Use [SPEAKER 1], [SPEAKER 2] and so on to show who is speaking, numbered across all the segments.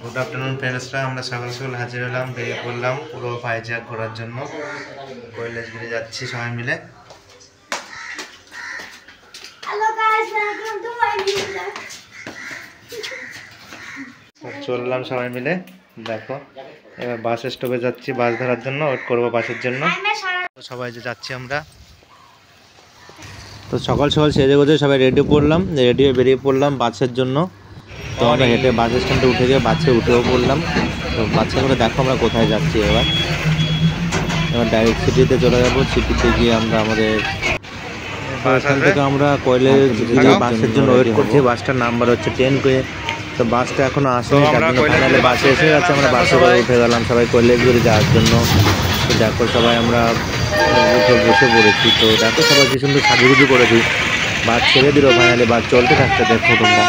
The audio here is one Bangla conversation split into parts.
[SPEAKER 1] গুড আফটারনুন ফ্রেন্ডসরা, আমরা সকাল সকাল হাজির হলাম, বেরিয়ে পড়লাম পুরো ভাইজ্যাক ঘোরার জন্য। কৈলাসগিরি যাচ্ছি সবাই মিলে। চললাম সবাই মিলে, দেখো এবার বাস স্টপে যাচ্ছি বাস ধরার জন্য, ওয়েট করবো বাসের জন্য। সবাই যে যাচ্ছি আমরা, তো সকাল সকাল সেজে গুজে সবাই রেডি হয়ে বেরিয়ে পড়লাম বাসের জন্য। তো আমরা হেঁটে বাস স্ট্যান্ডে উঠে গিয়ে বাসে উঠেও পড়লাম। তো বাসে করে দেখো আমরা কোথায় যাচ্ছি। এবার ডাইরেক্ট সিটিতে চলে যাবো। সিটিতে গিয়ে আমরা আমাদের এখান থেকে আমরা কৈলাসগিরি বাসের জন্য ওয়েট করছি। বাসটার নাম্বার হচ্ছে 10 করে। তো বাসটা এখনো আসেনি, তার জন্য ফাইনালি বাসে এসে গেছে। আমরা বাসে করে উঠে গেলাম সবাই কৈলাসগিরি যাওয়ার জন্য। তো দেখো সবাই আমরা উঠে বসে পড়েছি। তো দেখো সবাই কি সুন্দর সাজুগুজু করেছি। বাস ছেড়ে দিল ফাইনালি, বাস চলতে থাকতে দেখো তোমরা।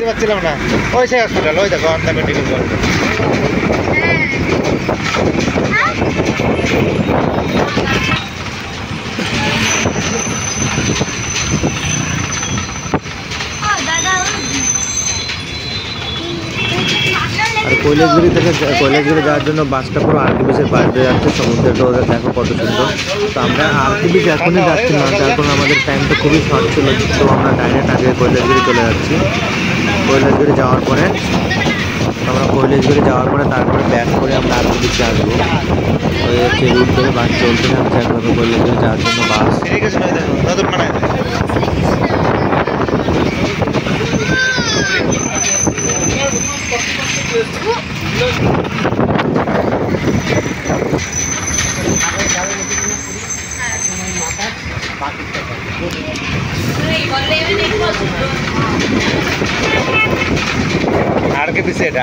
[SPEAKER 1] পাচ্ছিলাম না, ওই সে হসপিটাল, ওই দেখো অন্ধা মেডিকেল কলেজ। আর কৈলাসগিরি যাওয়ার জন্য বাসটা পুরো আরকেবিসের পাশ দিয়ে যাচ্ছে, সমুদ্রের ঢেউ দেখো কত সুন্দর। তো আমরা আরকেবিস এখনই যাচ্ছি না, যার কারণে আমাদের টাইমটা খুবই শর্ট ছিল। তো আমরা ডাইরেক্ট আগে কৈলাসগিরি চলে যাচ্ছি। কৈলাসগিরি যাওয়ার পরে তারপরে ব্যাক করে আমরা আরকেবিসে আসবো। ওই হচ্ছে রুট ধরে বাস চলতে থাকছে একভাবে কৈলাসগিরি যাওয়ার জন্য বাস।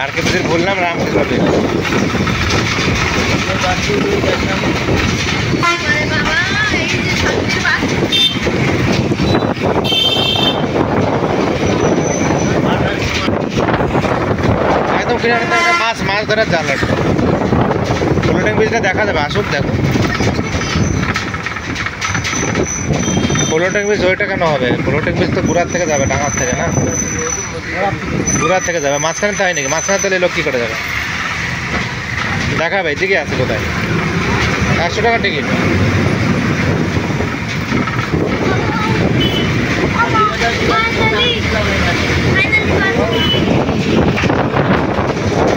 [SPEAKER 1] আরকেবিসের বললাম রামকৃষ্ণ। একদম কিনারে মাছ ধরার জাল আছে। ফ্লোটিং ব্রিজটা দেখা যাবে, আসুক দেখো। ফ্লোটিং ব্রিজ ওইটা কেন হবে? ফ্লোটিং ব্রিজ তো গুড়ার থেকে যাবে, ডাঙার থেকে না, গুড়ার থেকে যাবে। মাঝখানে তো হয় নাকি? মাঝখানে তাহলে লোক কী করে যাবে? দেখাবে এদিকে আছে কোথায়? 100 টাকা টিকিট।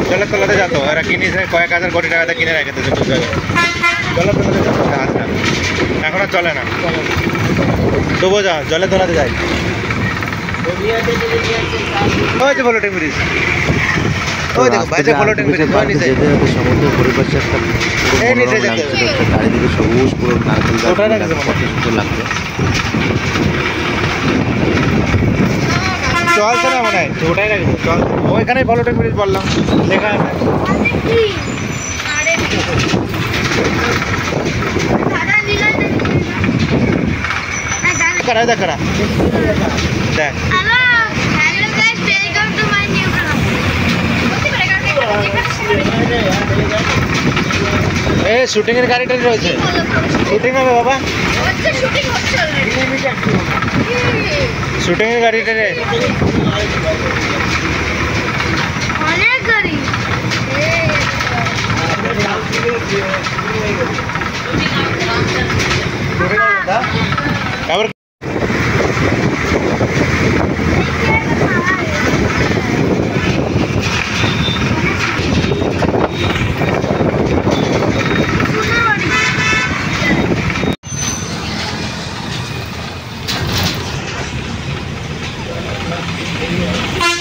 [SPEAKER 1] জলের তলাতে যেত, এরা কিনেছে কয়েক হাজার কোটি টাকাতে কিনে রেখেছে। জলের তলাতে যেত, এখন আর চলে না। তবুও যা জলের তলাতে যায়। ওই যে ফ্লোটিং ব্রিজ, ওই দেখো বাইরে ফ্লোটিং ব্রিজ, ওই নিচে সমুদ্রের পরিবেশে একটা চারিদিকে সবুজ পুরো নারকেল গাছ, কত সুন্দর লাগছে। চলছে না মনে হয়, ওটাই রাখবো। চল ওইখানেই ফ্লোটিং ব্রিজ বললাম, লেখা আছে। দেখ এই শুটিং এর গাড়িটা রয়েছে, শুটিং হবে বাবা, শুটিং এর গাড়িটা রে। অনেক গাড়ি আবার
[SPEAKER 2] Thank you.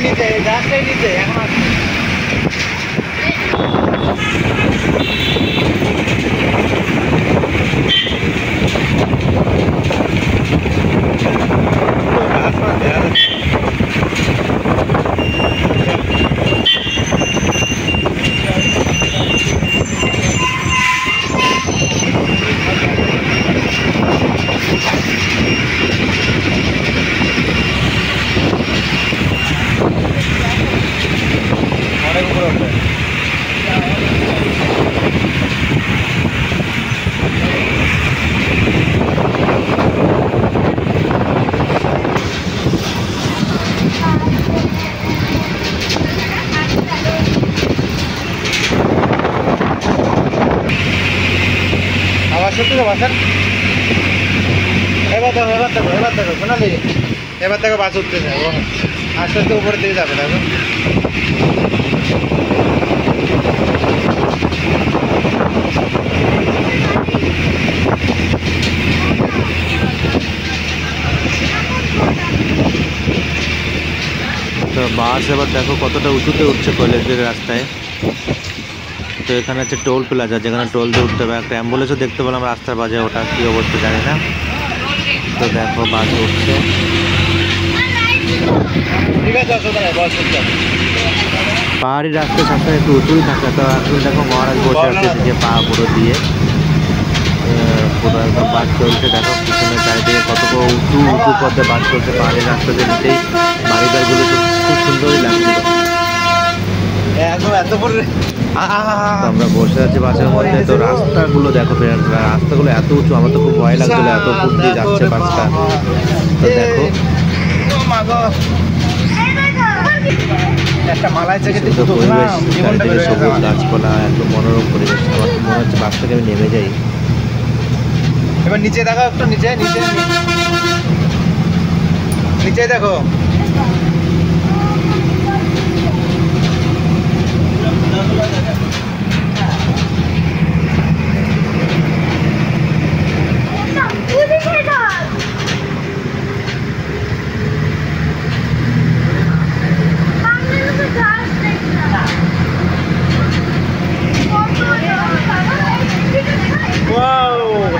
[SPEAKER 1] নিচে গাছটাই নিচে এখন আসছে। অনেক উপরে উঠবে। আবার সত্যি তো বাসের এবার দেখো শোনালি, এবার দেখো বাস উঠতেছে, ও আস্তে আস্তে উপরের দিকে যাবে। দেখো তো বাস এবার দেখো কতটা উঁচুতে উঠছে কৈলাসগিরি রাস্তায়। তো এখানে হচ্ছে টোল প্লাজা, যেখানে টোল দিয়ে উঠতে হবে। একটা অ্যাম্বুলেন্সও দেখতে পেলাম রাস্তার বাজে, ওটা কী অবস্থা জানি না। তো দেখো বাস উঠছে, পাহাড়ি রাস্তা সবসময় একটু উঁচুই থাকে। তো এখন দেখো মহারাজ বসে আছে এদিকে পা পুরো দিয়ে, পুরো একদম বাস চলছে। দেখো পিছনে চারিদিকে কত উঁচু উঁচু পথে বাস চলছে পাহাড়ি রাস্তাতে, নিতেই বাড়িঘরগুলো খুব সুন্দরই লাগছিল। আমরা বসে আছি বাসের মধ্যে। তো রাস্তাগুলো দেখো, রাস্তাগুলো এত উঁচু, আমার তো খুব ভয় লাগছিল, এত উপর দিয়ে যাচ্ছে বাসটা। তো দেখো পরিবেশ, চারিদিকে সবুজ গাছপালা, একদম মনোরম পরিবেশ। আমার মনে হচ্ছে বাস থেকে আমি নেমে যাই। এবার নিচে দেখো, একটু নিচে নিচে নিচে দেখো।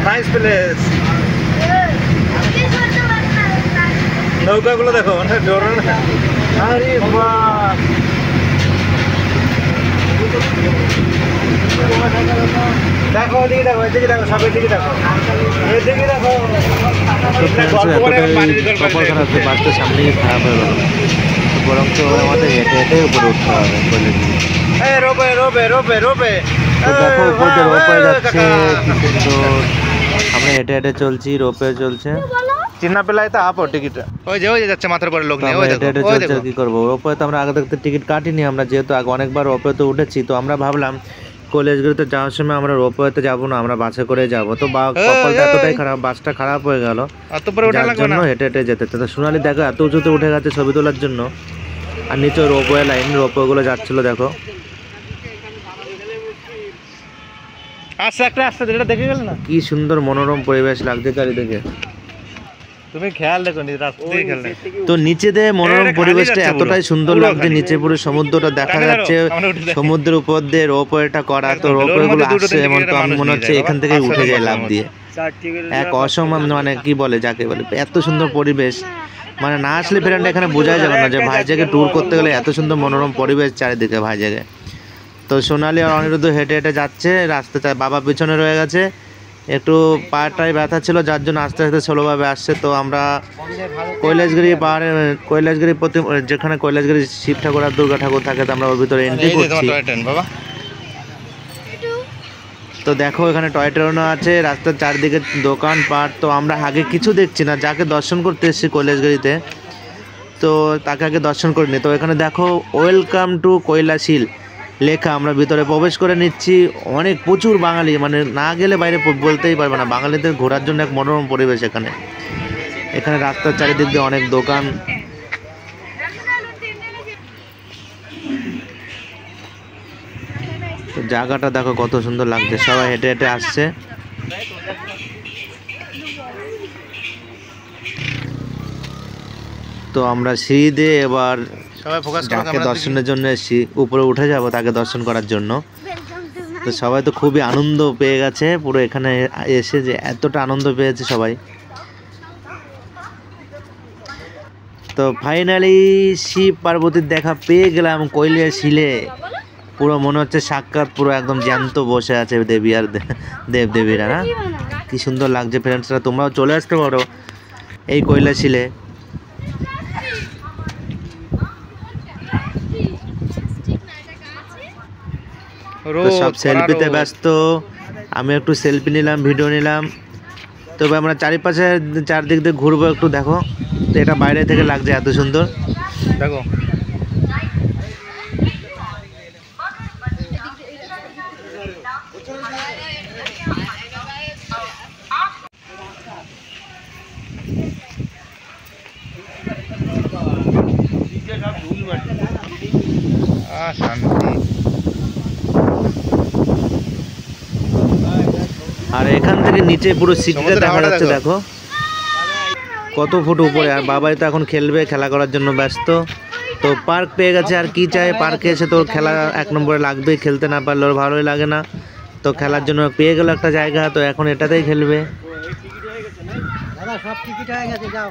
[SPEAKER 1] Nice place. নৌকাগুলো দেখো, মানে ডোরে না। আরে বাহ, দেখো ওদিকে দেখো, এদিকে দেখো, সব এদিকে দেখো, এদিকে দেখো। কপাল খারাপ, বাসটা সামনে খারাপ হয়ে গেল। বরং তো আমাদের হেঁটে হেঁটে উপরে উঠতে হবে। রোপে রোপে রোপে রোপে দেখো উপর দিয়ে রোপে যাচ্ছে, কি সুন্দর। আমরা হেঁটে হেঁটে চলছি, রোপে চলছে। চিন্না পেলাই তো আপো টিকিট, ওই যে যাচ্ছে মাথার পরে লোক নেই, ওই হেঁটে হেঁটে চলছে। কি করবো, রোপে তো আমরা আগে থাকতে টিকিট কাটিনি আমরা, যেহেতু আগে অনেকবার রোপে তো উঠেছি। তো আমরা ভাবলাম কৈলাসগিরিতে যাওয়ার সময় আমরা রোপওয়েতে যাবো না, আমরা বাসে করে যাবো। তো কপালটা এতটাই খারাপ, বাসটা খারাপ হয়ে গেল, যার জন্য হেঁটে হেঁটে যেতে। তো সোনালি দেখো এত উঁচুতে উঠে গেছে ছবি তোলার জন্য। আর নিচে রোপওয়ে লাইন, রোপওয়েগুলো যাচ্ছিল দেখো। আচ্ছা একটা রাস্তা যেটা দেখে গেল না, কি সুন্দর মনোরম পরিবেশ লাগছে চারিদিকে। তুমি খেয়াল দেখো রাস্তায় খেয়াল। তো নিচেতে মনোরম পরিবেশটা এতটাই সুন্দর লাগছে, নিচে পুরো সমুদ্রটা দেখা যাচ্ছে, সমুদ্রের উপর দিয়ে রোপওয়েটা করা। তো রোপওয়েগুলো আসছে এমন, তো আমি মনে হচ্ছে এখান থেকে উঠে যায় লাফ দিয়ে। এক অসম্মান, মানে কি বলে যাকে বলে, এত সুন্দর পরিবেশ, মানে না আসলে ফ্রেন্ড এখানে বোঝাই যাবে না যে ভাইজ্যাগে ট্যুর করতে গেলে এত সুন্দর মনোরম পরিবেশ চারিদিকে ভাইজ্যাগে। তো সোনালি আর অনিরুদ্ধ হেঁটে হেঁটে যাচ্ছে রাস্তাটা, বাবা পিছনে রয়ে গেছে, একটু পাটায় ব্যথা ছিল যার জন্য আস্তে আস্তে স্লোভাবে আসছে। তো আমরা কৈলাসগিরি পাহাড়ে, কৈলাসগিরি যেখানে কৈলাসগিরি শিব ঠাকুর আর দুর্গা ঠাকুর থাকে, তো আমরা ওর ভিতরে এন্ট্রি করছি। তো দেখো এখানে টয় ট্রেনও আছে, রাস্তার চারদিকে দোকান পাট। তো আমরা আগে কিছু দেখছি না, যাকে দর্শন করতে এসেছি কৈলাসগিরিতে তো তাকে আগে দর্শন করিনি। তো এখানে দেখো ওয়েলকাম টু কৈলাসিল লেখা, আমরা ভিতরে প্রবেশ করে নিচ্ছি। অনেক প্রচুর বাঙালি, মানে না গেলে বাইরে বলতেই পারবে না, বাঙালিদের ঘোরার জন্য এক মনোরম পরিবেশ এখানে। এখানে রাস্তার চারিদিক দিয়ে অনেক দোকান। তো জায়গাটা দেখো কত সুন্দর লাগছে, সবাই হেঁটে হেঁটে আসছে। তো আমরা সিঁড়ি দিয়ে এবার
[SPEAKER 2] সবাই ফোকাস করো,
[SPEAKER 1] যাকে দর্শনের জন্য এসেছি, উপরে উঠে যাব তাকে দর্শন করার জন্য। তো সবাই তো খুবই আনন্দ পেয়ে গেছে পুরো এখানে এসে, যে এতটা আনন্দ পেয়েছে সবাই। তো ফাইনালি শিব পার্বতীর দেখা পেয়ে গেলাম কৈলাস শিলে। পুরো মনে হচ্ছে সাক্ষাৎ পুরো একদম জ্যান্ত বসে আছে দেবী আর দেবদেবীরা, না? কি সুন্দর লাগছে ফ্রেন্ডসরা, তোমরাও চলে আসতে পারো এই কৈলাস শিলে। তো সব সেলফিতে ব্যস্ত, আমি একটু সেলফি নিলাম, ভিডিও নিলাম। তবে আমরা চারিপাশে চারদিক দিয়ে ঘুরবো একটু, দেখো তো এটা বাইরে থেকে লাগছে এত সুন্দর,
[SPEAKER 2] দেখো।
[SPEAKER 1] আর এখান থেকে নিচে পুরো সিটিটা দেখা যাচ্ছে, দেখো কত ফুট উপরে। আর বাবাই তো এখন খেলবে, খেলা করার জন্য ব্যস্ত। তো পার্ক পেয়ে গেছে, আর কি চাই, পার্কে এসে তো খেলা এক নম্বরে লাগবেই, খেলতে না পারলে ওর ভালোই লাগে না। তো খেলার জন্য পেয়ে গেল একটা জায়গা, তো এখন এটাতেই খেলবে।
[SPEAKER 3] সব টিকিট হয়ে গেছে, যাও।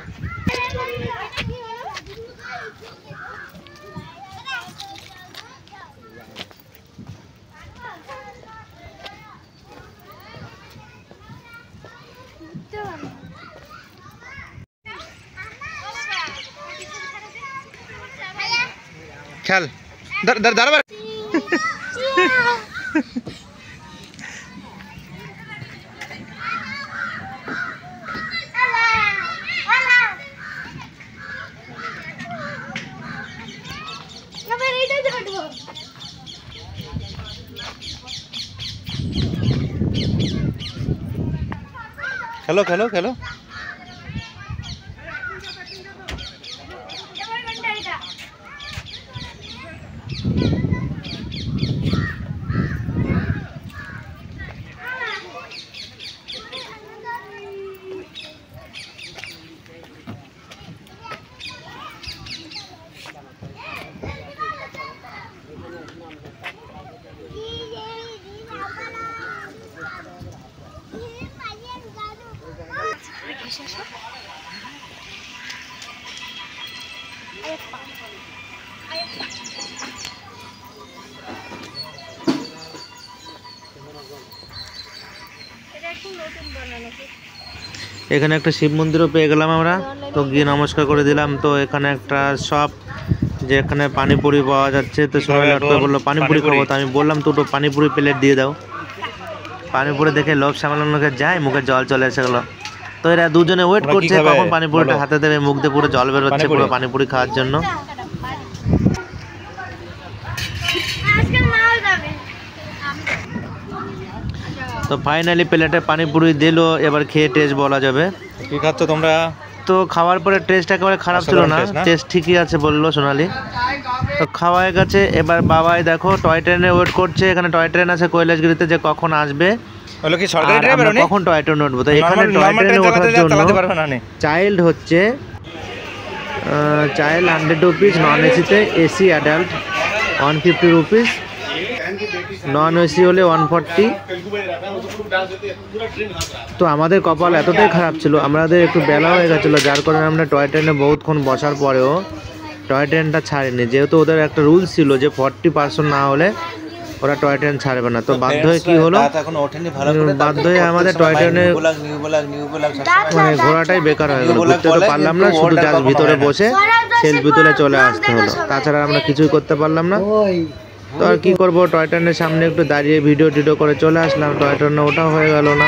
[SPEAKER 2] খেল, দাঁড়াবার। খেলো খেলো খেলো।
[SPEAKER 1] এখানে একটা শিব মন্দিরও পেয়ে গেলাম আমরা, তো গিয়ে নমস্কার করে দিলাম। তো এখানে একটা শপ, যে এখানে পানিপুরি পাওয়া যাচ্ছে। তো সবাই লটকে বললো পানিপুরি খাবো, তো আমি বললাম দুটো পানিপুরি প্লেট দিয়ে দাও। পানিপুরি দেখে লোভ সামলানোকে যায়, মুখে জল চলে এসে গেলো। তো এরা দুজনে ওয়েট করছে কখন পানিপুরিটা হাতে দেবে, মুখ দিয়ে পুরো জল বেরোচ্ছে পুরো পানিপুরি খাওয়ার জন্য। তো ফাইনালি প্লেটে পানিপুরি দিল, এবার খেয়ে টেস্ট বলা যাবে।
[SPEAKER 2] কি খাচ্ছ তোমরা?
[SPEAKER 1] তো খাওয়ার পরে টেস্ট একেবারে খারাপ ছিল না, টেস্ট ঠিকই আছে বললো সোনালি। তো খাওয়া হয়ে গেছে, এবার বাবাই দেখো টয় ট্রেনে ওয়েট করছে। এখানে টয় ট্রেন আছে কৈলাসগিরিতে, যে কখন আসবে, কখন টয় ট্রেনে উঠবো। তো এখানে টয় ট্রেনে ওঠার জন্য চাইল্ড হচ্ছে চাইল্ড 100 রুপিস, নন এসিতে, AC adult 150 rupees, non AC হলে 140। তো আমাদের কপাল এতটাই খারাপ ছিল, আমাদের একটু বেলা হয়ে গেছিলো, যার কারণে আমরা টয় ট্রেনে বহুতক্ষণ বসার পরেও টয় ট্রেনটা ছাড়েনি। যেহেতু ওদের একটা রুল ছিল যে 40% না হলে ওরা টয় ট্রেন ছাড়বে না। তো বাধ্য হয়ে কি হলো, বাধ্য হয়ে আমাদের টয় ট্রেনে মানে ঘোরাটাই বেকার হয়ে গেল, ঘুরতে তো পারলাম না, শুধু জাস্ট ভিতরে বসে সেলফি তুলে চলে আসতে হলো, তাছাড়া আমরা কিছুই করতে পারলাম না। তো আর কি করবো, টয় ট্রেনের সামনে একটু দাঁড়িয়ে ভিডিও টিডিও করে চলে আসলাম। টয় ট্রেনে ওঠাও হয়ে গেল না,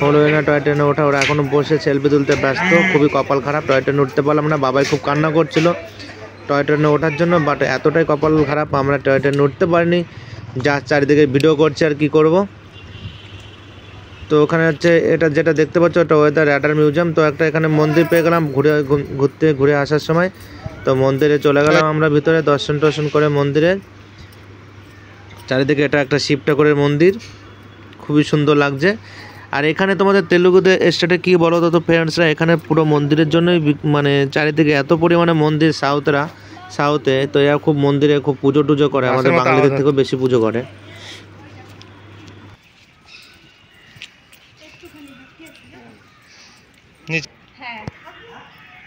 [SPEAKER 1] হলো না টয় ট্রেনে ওঠা। ওরা এখনো বসে সেলফি তুলতে ব্যস্ত, খুবই কপাল খারাপ, টয় ট্রেনে উঠতে পারলাম না। বাবাই খুব কান্না করছিল টয় ট্রেনে ওঠার জন্য, বাট এতটাই কপাল খারাপ আমরা টয় ট্রেনে উঠতে পারিনি। যা চারিদিকে ভিডিও করছে আর কি করব। তো ওখানে হচ্ছে এটা যেটা দেখতে পাচ্ছ, ওটা ওয়েদার র্যাডার মিউজিয়াম। তো একটা এখানে মন্দির পেয়ে গেলাম ঘুরে আসার সময়। তো মন্দিরে চলে গেলাম আমরা ভিতরে, দর্শন টর্শন করে মন্দিরে চারিদিকে। এটা একটা শিব ঠাকুরের মন্দির, খুবই সুন্দর লাগছে। আর এখানে তোমাদের তেলুগুতে স্টেটে কী বলো তো ফ্রেন্ডসরা, এখানে পুরো মন্দিরের জন্যই মানে চারিদিকে এত পরিমাণে মন্দির, সাউথরা সাউথে, তো এরা খুব মন্দিরে খুব পুজো টুজো করে, আমাদের
[SPEAKER 2] মতো
[SPEAKER 1] বাঙালিদের
[SPEAKER 2] আওয়াজ
[SPEAKER 1] থেকেও বেশি পুজো করে।
[SPEAKER 2] নিচে।
[SPEAKER 3] হ্যাঁ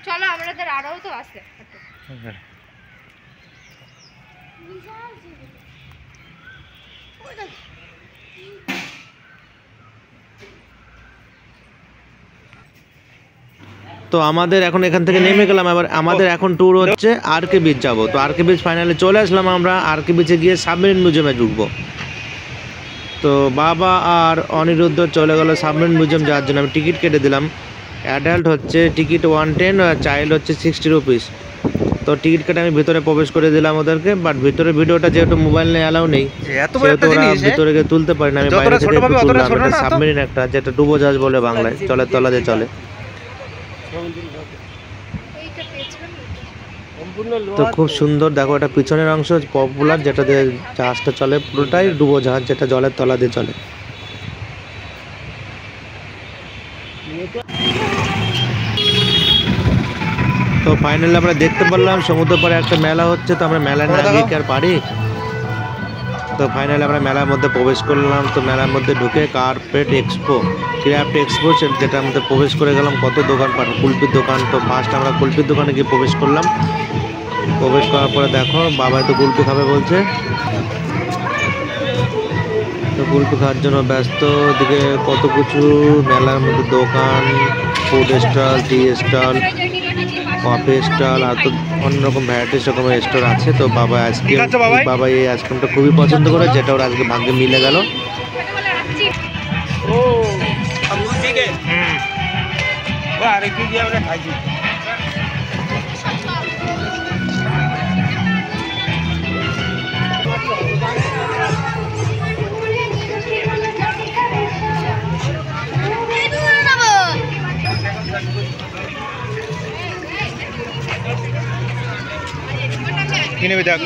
[SPEAKER 3] চলো আমাদের আরও তো আছে।
[SPEAKER 1] তো আমাদের এখন এখান থেকে নেমে গেলাম, এবার আমাদের এখন ট্যুর হচ্ছে আর.কে বিচ যাবো। তো আর.কে বিচ ফাইনালে চলে আসলাম আমরা। আর.কে বিচে গিয়ে সাবমেরিন মিউজিয়ামে ঢুকবো। তো বাবা আর অনিরুদ্ধ চলে গেল সাবমেরিন মিউজিয়াম যাওয়ার জন্য। আমি টিকিট কেটে দিলাম। অ্যাডাল্ট হচ্ছে টিকিট 110 আর চাইল্ড হচ্ছে 60 রুপিস। তো টিকিট কেটে আমি ভিতরে প্রবেশ করে দিলাম ওদেরকে, বাট ভিতরে ভিডিওটা যেহেতু মোবাইল নিয়ে অ্যালাউ নেই,
[SPEAKER 2] এত বড় একটা
[SPEAKER 1] সেহেতু ওরা
[SPEAKER 2] জিনিস
[SPEAKER 1] ভিতরে গিয়ে তুলতে পারি না। আমি বাইরে থেকে একটু তুললাম। এটা সাবমেরিন একটা, যেটা ডুবোজাহাজ বলে বাংলায়, জলের তলা দিয়ে চলে। তো খুব সুন্দর, দেখো এটা পিছনের অংশ পপুলার, যেটা দিয়ে জাহাজটা চলে, পুরোটাই ডুবোজাহাজ যেটা জলের তলা দিয়ে চলে। তো ফাইনালি আমরা দেখতে পারলাম সমুদ্র পাড়ে একটা মেলা হচ্ছে। তো আমরা মেলা না গিয়ে কি আর পারি। তো ফাইনালি আমরা মেলার মধ্যে প্রবেশ করলাম। তো মেলার মধ্যে ঢুকে কার্পেট এক্সপো, ক্রাফট এক্সপো, যেটার মধ্যে প্রবেশ করে গেলাম। কত দোকানপাট, কুলপির দোকান। তো ফার্স্ট আমরা কুলপির দোকানে গিয়ে প্রবেশ করলাম। প্রবেশ করার পরে দেখো বাবা তো কুলপি খাবে বলছে। তো কুলপি খাওয়ার জন্য ব্যস্ত। ওদিকে কত কিছু মেলার মধ্যে দোকান, food stall, tea stall, coffee stall, আর তো অন্যরকম ভ্যারাইটিস রকমের স্টোর আছে। তো বাবা আইসক্রিম, বাবা এই আইসক্রিমটা খুবই পছন্দ করে, যেটা ওর আজকে ভাগ্যে মিলে গেল।
[SPEAKER 2] কিনে দেখ।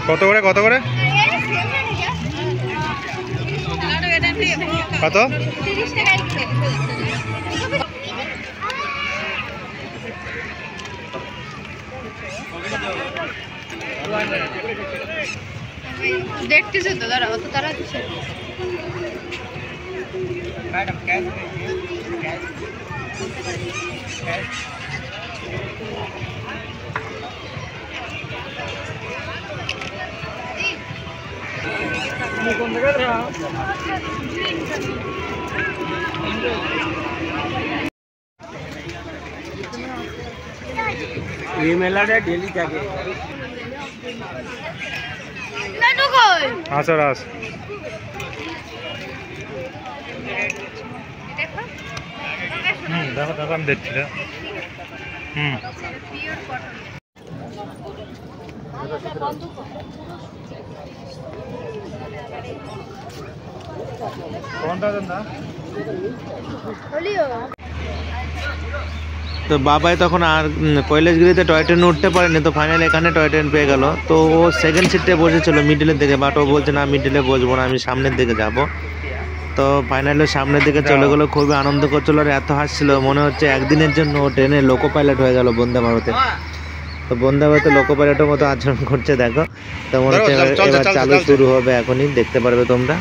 [SPEAKER 2] কত করে কত করে কত?
[SPEAKER 3] 30 টাকায় কিনে। দেখতেছো তো, দাঁড়া অত তারা দিছে।
[SPEAKER 4] এই মেলাটা ডেলি থাকে।
[SPEAKER 2] আসো রাস। দেখো দেখো আমি দেখছি।
[SPEAKER 1] তো বাবাই তখন আর কৈলাসগিরিতে টয় ট্রেনে উঠতে পারেনি। তো ফাইনালি এখানে টয় ট্রেন পেয়ে গেল। তো ও সেকেন্ড সিটে বসেছিল মিডিলের দিকে, বাট ও বলছে না মিডিলে বসবো না, আমি সামনের দিকে যাব। তো ফাইনালি সামনের দিকে চলে গেলো। খুবই আনন্দ করছিল আর এত হাসছিল, মনে হচ্ছে একদিনের জন্য ও ট্রেনে লোকো পাইলট হয়ে গেল বন্দে ভারতে। তো বন্দে ভারতে লোকো পাইলটের মতো আচরণ করছে দেখো। তো মনে হচ্ছে এবার চালু শুরু হবে, এখনই দেখতে পারবে তোমরা।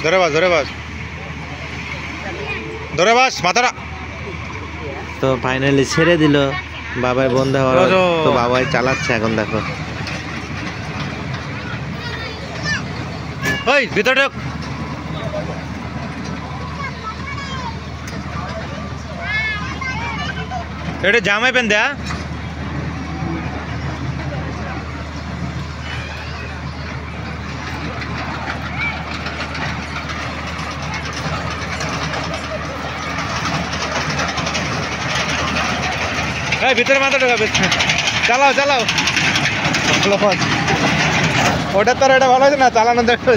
[SPEAKER 2] ধরে বাস ধরে বাস ধরে বাস মাথাটা।
[SPEAKER 1] তো ফাইনালি ছেড়ে দিল বাবাই বন্দে ভারত। তো বাবাই চালাচ্ছে এখন দেখো।
[SPEAKER 2] ওই ভিতরে এটা জামাই পেন দেয়া। ভিতরে মাথা ঢোকাবে। চালাও চালাও। ওটা তো এটা ভালো আছে না, চালানো দেখো।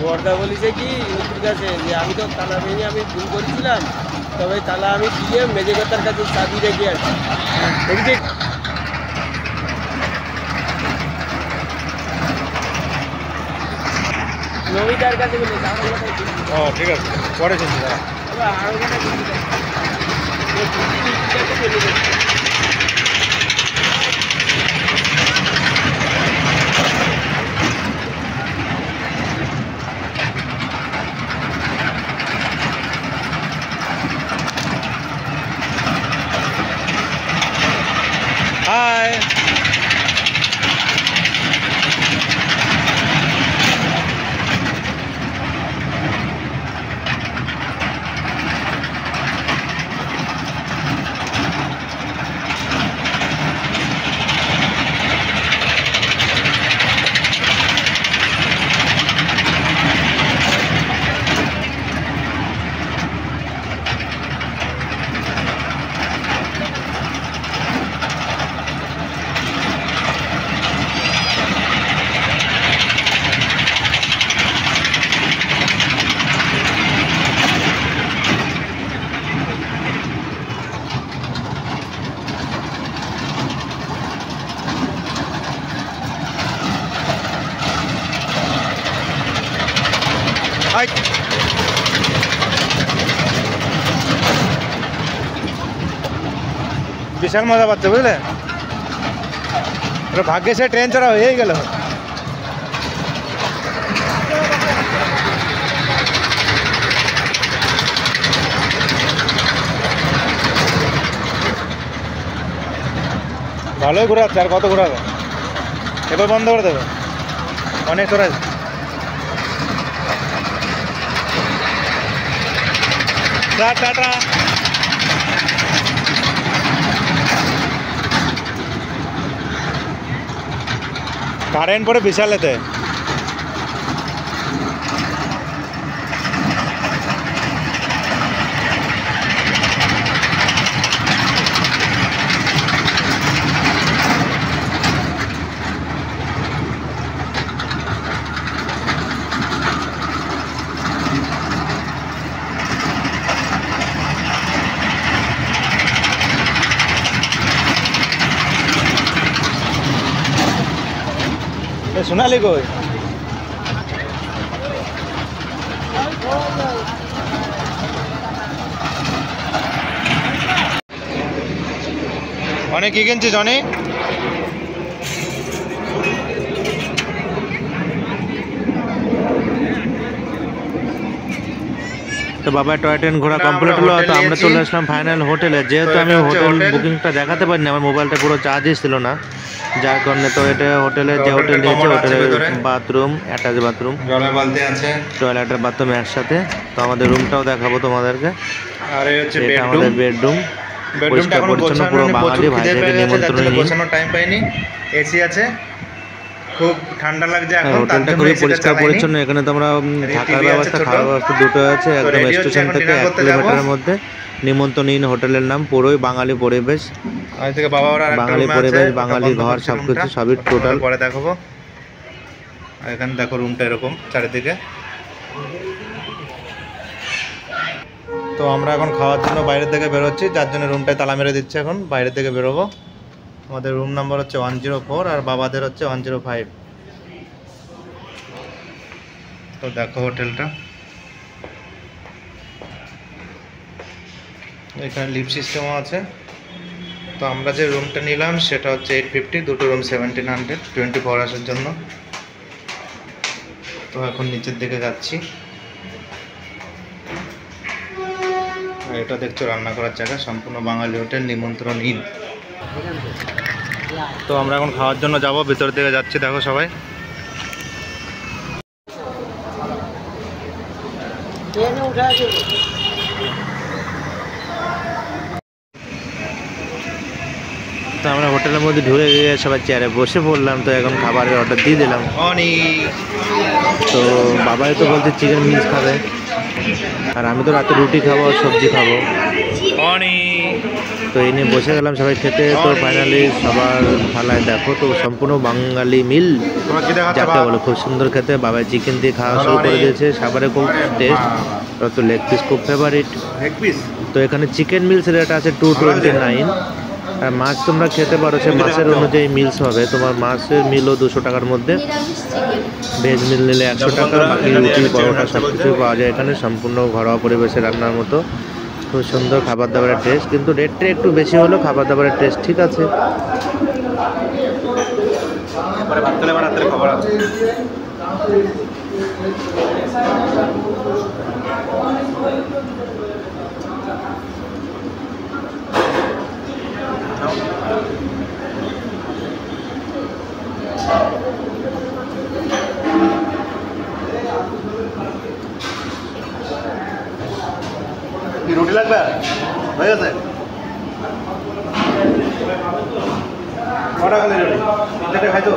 [SPEAKER 4] বর্দা বলেছে কি ওর কাছে যে আমি তো তালা ভেঙে আমি ভুল করেছিলাম, তবে তালা আমি দিয়ে মেজেকতার কাছে চাবি রেখে আসি। দেখছি নবীদার কাছে বলে
[SPEAKER 2] ও ঠিক আছে, পরে শুনছি দাঁড়া।
[SPEAKER 4] আরো কথা
[SPEAKER 2] হাই, হাই। বিশাল মজা পাচ্ছে বুঝলে, ভাগ্যে সে ট্রেন চড়া হয়েই গেল। ভালোই ঘোরাচ্ছে, আর কত ঘোরাবে, এবার বন্ধ করে দেবে, অনেক চড়াচ্ছে। টাটা। কারেন্ট পরে বিশালেতে সোনালি কই? অনেক কি কিনছিস অনেক?
[SPEAKER 1] তো বাবা টয় ট্রেন ঘোরা কমপ্লিট হলো। তো আমরা চলে আসলাম ফাইনাল হোটেলে। যেহেতু আমি হোটেল বুকিংটা দেখাতে পারিনি, আমার মোবাইলটা পুরো চার্জই ছিল না, যার কারণে তো এটা হোটেলের যে হোটেল নিয়েছে হোটেলের বাথরুম, অ্যাটাচ বাথরুম,
[SPEAKER 2] জলের বালতি আছে,
[SPEAKER 1] টয়লেটের বাথরুম একসাথে। তো আমাদের রুমটাও দেখাবো তোমাদেরকে।
[SPEAKER 2] আর এই হচ্ছে
[SPEAKER 1] এটা আমাদের বেডরুম,
[SPEAKER 2] বেডরুমটা এখন
[SPEAKER 1] পরিচ্ছন্ন, পুরো বাঙালি ভাইদের নিমন্ত্রণ নিয়ে।
[SPEAKER 2] গোছানোর টাইম পাইনি। এসি আছে, খুব ঠান্ডা লাগছে এখন, তার
[SPEAKER 1] হোটেলটা
[SPEAKER 2] জন্য
[SPEAKER 1] খুবই
[SPEAKER 2] এসিটা
[SPEAKER 1] পরিষ্কার
[SPEAKER 2] চালাইনি।
[SPEAKER 1] পরিচ্ছন্ন। এখানে তোমরা থাকার
[SPEAKER 2] টিভি আছে
[SPEAKER 1] ব্যবস্থা,
[SPEAKER 2] ছোট।
[SPEAKER 1] খাওয়ার ব্যবস্থা দুটো আছে। একদম
[SPEAKER 2] রেডি হচ্ছে,
[SPEAKER 1] স্টেশন
[SPEAKER 2] এখন
[SPEAKER 1] থেকে
[SPEAKER 2] ডিনার
[SPEAKER 1] 1
[SPEAKER 2] করতে
[SPEAKER 1] কিলোমিটারের
[SPEAKER 2] যাবো।
[SPEAKER 1] মধ্যে। নিমন্ত্রণহীন হোটেলের নাম, পুরোই বাঙালি পরিবেশ,
[SPEAKER 2] আজ থেকে বাবা ওরা আরেকটা
[SPEAKER 1] বাঙালি
[SPEAKER 2] রুমে আছে,
[SPEAKER 1] পরিবেশ,
[SPEAKER 2] ওটা
[SPEAKER 1] বাঙালি
[SPEAKER 2] বন্ধ
[SPEAKER 1] ঘর,
[SPEAKER 2] করছি
[SPEAKER 1] সবকিছু
[SPEAKER 2] রুমটা।
[SPEAKER 1] সবই
[SPEAKER 2] ওটা
[SPEAKER 1] টোটাল।
[SPEAKER 2] পরে দেখাবো। আর এখানে দেখো রুমটা এরকম চারিদিকে। তো আমরা এখন খাওয়ার জন্য বাইরের দিকে বেরোচ্ছি, যার জন্য রুমটায় তালা মেরে দিচ্ছে। এখন বাইরের দিকে বেরোবো। আমাদের রুম নাম্বার হচ্ছে 104 আর বাবাদের হচ্ছে 105। তো দেখো হোটেলটা, এখানে লিফট সিস্টেমও আছে। তো আমরা যে রুমটা নিলাম সেটা হচ্ছে 850, দুটো রুম 1700, 24 আওয়ার্সের জন্য। তো এখন নিচের দিকে যাচ্ছি। আর এটা দেখছো রান্না করার জায়গা, সম্পূর্ণ বাঙালি হোটেল, নিমন্ত্রণহীন। তো আমরা এখন খাওয়ার জন্য যাব, ভিতর দিকে যাচ্ছি। দেখো সবাই,
[SPEAKER 1] তো আমরা হোটেলের মধ্যে ঢুকে গিয়ে সবাই চেয়ারে বসে পড়লাম। তো এখন খাবারের অর্ডার দিয়ে দিলাম।
[SPEAKER 2] অনেক
[SPEAKER 1] তো বাবাই তো বলছে চিকেন উইংস খাবে, আর আমি তো রাতে রুটি খাবো আর সবজি খাবো। তো এই নিয়ে বসে গেলাম সবাই খেতে। তো ফাইনালি সবার থালায় দেখো তো সম্পূর্ণ বাঙালি মিল যাকে বলে, খুব সুন্দর খেতে। বাবাই চিকেন দিয়ে খাওয়া শুরু করে দিয়েছে, সাবারে খুব টেস্ট। তো লেগ পিস খুব ফেভারিট। তো এখানে চিকেন মিলস রেট আছে 229। আর মাছ তোমরা খেতে পারো, সে মাছের অনুযায়ী মিলস হবে। তোমার মাছের মিলও 200 টাকার মধ্যে, ভেজ মিল নিলে 100 টাকা। বাকি রুটি পরোটা সব কিছুই পাওয়া যায় এখানে, সম্পূর্ণ ঘরোয়া পরিবেশে রান্নার মতো। খুব সুন্দর খাবার দাবারের টেস্ট, কিন্তু রেটটা একটু বেশি হলেও খাবার দাবারের টেস্ট ঠিক আছে।
[SPEAKER 2] রুটি লাগবে হয়ে গেছে কটা খালি রুটি 3-4টে খাইতো।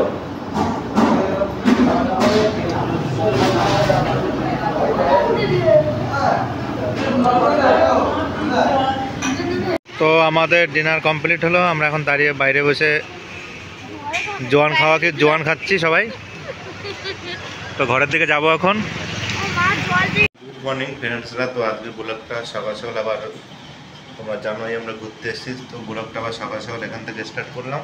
[SPEAKER 2] তো আমাদের ডিনার কমপ্লিট হলো। আমরা এখন দাঁড়িয়ে বাইরে বসে জোয়ান খাচ্ছি সবাই। তো ঘরের দিকে যাব এখন। গুড মর্নিং ফ্রেন্ডসরা। তো আজকে ব্লগটা সকাল সকাল আবার তোমরা জানোই আমরা ঘুরতে এসেছি। তো ব্লগটা আবার সকাল সকাল এখান থেকে স্টার্ট করলাম।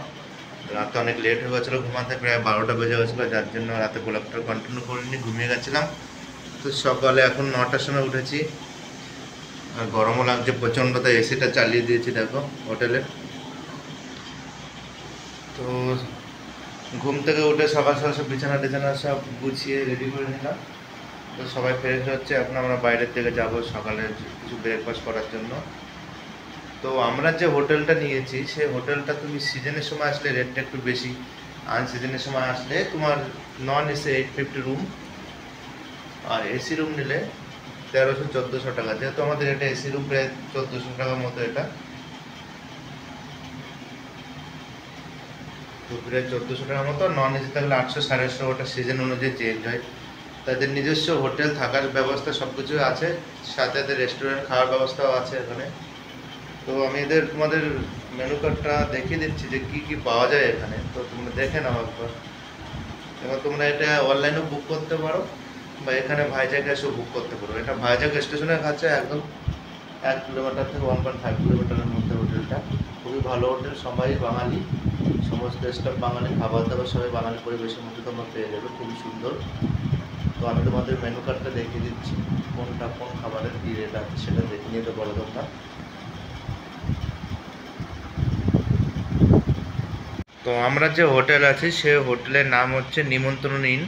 [SPEAKER 2] রাতে অনেক লেট হয়ে গেছিলো ঘুমাতে, প্রায় 12টা বেজে গেছিলো, যার জন্য রাতে ব্লগটা কন্টিনিউ করিনি, ঘুমিয়ে গেছিলাম। তো সকালে এখন 9টার সময় উঠেছি। আর গরমও লাগছে প্রচণ্ড, তাই এসিটা চালিয়ে দিয়েছি দেখো হোটেলে। তো ঘুম থেকে উঠে সকাল সকাল সব বিছানা টিছানা সব গুছিয়ে রেডি করে নিলাম। তো সবাই ফ্রেশ হচ্ছে, এখন আমরা বাইরের দিকে যাব সকালের কিছু ব্রেকফাস্ট করার জন্য। তো আমরা যে হোটেলটা নিয়েছি সেই হোটেলটা তুমি সিজনের সময় আসলে রেটটা একটু বেশি, আনসিজনের সময় আসলে তোমার নন এসি 850 রুম, আর এসি রুম নিলে 1300-1400 টাকা। যেহেতু আমাদের এটা এসি রুম প্রায় 1400 টাকার মতো, এটা তো প্রায় 1400 টাকার মতো। নন এসি থাকলে 800-850, ওটা সিজন অনুযায়ী চেঞ্জ হয়। তাদের নিজস্ব হোটেল, থাকার ব্যবস্থা সব কিছু আছে, সাথে এদের রেস্টুরেন্ট খাওয়ার ব্যবস্থাও আছে এখানে। তো আমি তোমাদের মেনু কার্ডটা দেখিয়ে দিচ্ছি যে কি কি পাওয়া যায় এখানে। তো তোমরা দেখে নাও একবার। এবার তোমরা এটা অনলাইনেও বুক করতে পারো বা এখানে ভাইজ্যাগ এসেও বুক করতে পারো। এটা ভাইজ্যাগ স্টেশনের কাছে, একদম 1 কিলোমিটার থেকে 1.5 কিলোমিটারের মধ্যে হোটেলটা। খুবই ভালো হোটেল, সবাই বাঙালি, সমস্ত স্টাফ বাঙালি, খাবার দাবার সবাই বাঙালি পরিবেশের মধ্যে তোমরা পেয়ে যাবে, খুবই সুন্দর। তো আমি তোমাদের মেনু কার্ডটা দেখিয়ে দিচ্ছি, কোনটা কোন খাবারের কী রেট আছে সেটা দেখে নিতে পারো তোমরা। তো আমরা যে হোটেল আছি সেই হোটেলের নাম হচ্ছে নিমন্ত্রণ ইন।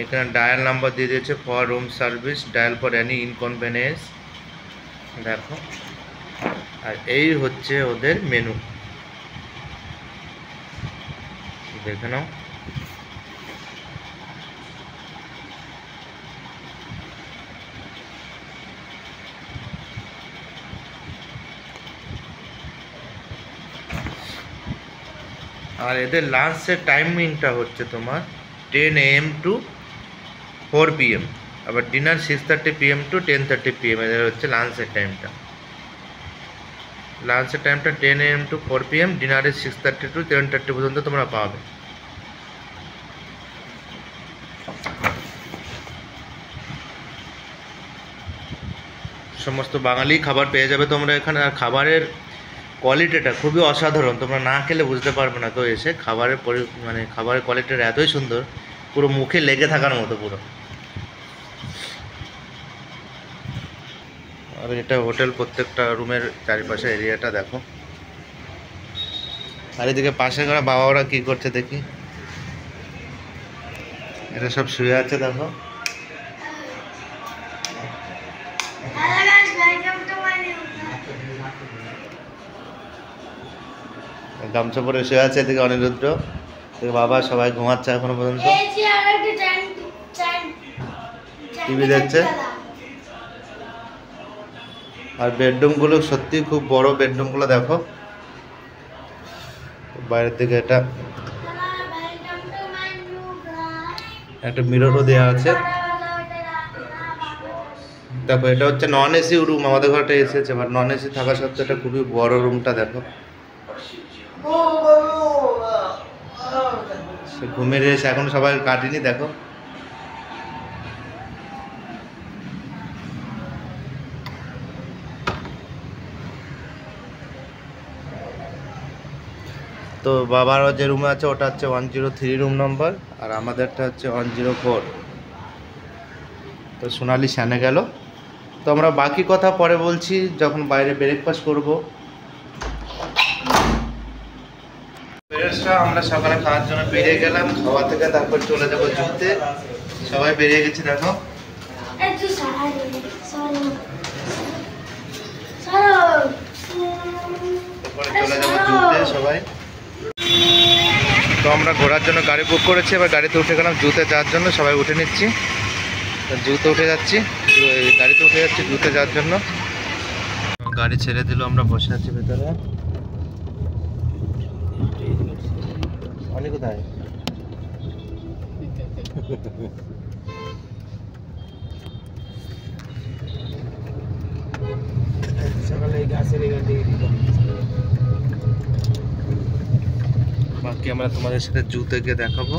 [SPEAKER 2] এখানে ডায়াল নাম্বার দিয়ে দিয়েছে for room service, dial for any inconvenience, দেখো। আর এই হচ্ছে ওদের মেনু, দেখে নাও। আর এদের লাঞ্চের টাইমিংটা হচ্ছে তোমার 10 AM to 4 PM, আবার ডিনার 6:30 PM to 10:30 PM এদের হচ্ছে লাঞ্চের টাইমটা। লাঞ্চের টাইমটা 10 AM to 4 PM, ডিনারের 6:30 to 10:30 পর্যন্ত তোমরা পাবে। সমস্ত বাঙালি খাবার পেয়ে যাবে তোমরা এখানে। আর খাবারের কোয়ালিটিটা খুবই অসাধারণ, তোমরা না খেলে বুঝতে পারবে না। তো এসে খাবারের খাবারের কোয়ালিটিটা এতই সুন্দর, পুরো মুখে লেগে থাকার মতো পুরো। আর এটা হোটেল, প্রত্যেকটা রুমের চারিপাশে এরিয়াটা দেখো। আর এদিকে পাশে করা বাবা ওরা কী করছে দেখি, এটা সব শুয়ে আছে দেখো। গামছা পরে শুয়ে আছে এদিকে অনিরুদ্র, বাবা সবাই ঘুমাচ্ছে এখনো পর্যন্ত, টিভি দেখছে। আর বেডরুমগুলো সত্যি খুব বড়, বেডরুমগুলো দেখো। বাইরের দিকে এটা একটা মিররও দেওয়া আছে। দেখো এটা হচ্ছে নন এসি রুম, আমাদের ঘরটা এসেছে বাট নন এসি থাকা সত্ত্বেও এটা খুবই বড় রুমটা। দেখো সে ঘুমের এসে এখন সবাই কাটেনি। দেখো তো বাবার যে রুমে আছে ওটা হচ্ছে 103 রুম নম্বর, আর আমাদেরটা হচ্ছে 104। তো সোনালি স্যানে গেল, তো আমরা বাকি কথা পরে বলছি যখন বাইরে ব্রেকফাস্ট করব। আমরা সকালে খাওয়ার জন্য বেরিয়ে গেলাম, খাওয়া থেকে তারপর চলে যাবো জুতে। সবাই বেরিয়ে গেছি দেখো। তারপরে চলে যাবো জুতে সবাই। তো আমরা ঘোরার জন্য গাড়ি বুক করেছি, এবার গাড়িতে উঠে গেলাম জুতে যাওয়ার জন্য। সবাই উঠে নিচ্ছি, জুতে উঠে যাচ্ছি, গাড়িতে উঠে যাচ্ছি জুতে যাওয়ার জন্য। গাড়ি ছেড়ে দিল, আমরা বসে আছি ভেতরে। অনেক কোথায় বাকি আমরা তোমাদের সাথে জুতে গিয়ে দেখাবো।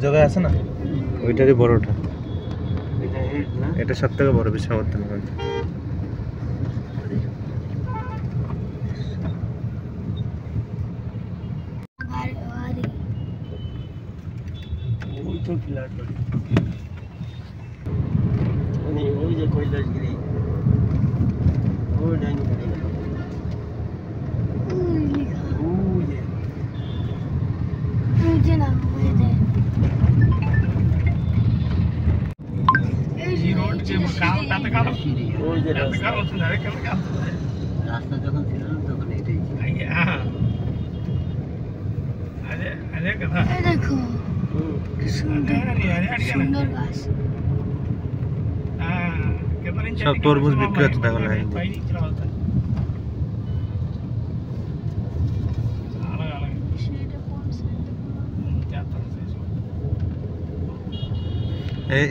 [SPEAKER 2] জায়গায় আছে না, ওইটারই বড়টা, এটা সব থেকে বড় বিশাখাপত্তনম।
[SPEAKER 4] ওই যে কৈলাসগিরি, ওই ডাইনি খালি না, রাস্তা যখন ছিল না তখন এটাই
[SPEAKER 3] দেখো সুন্দর গাছ।
[SPEAKER 1] সব তরমুজ বিক্রি হচ্ছে দেখো না।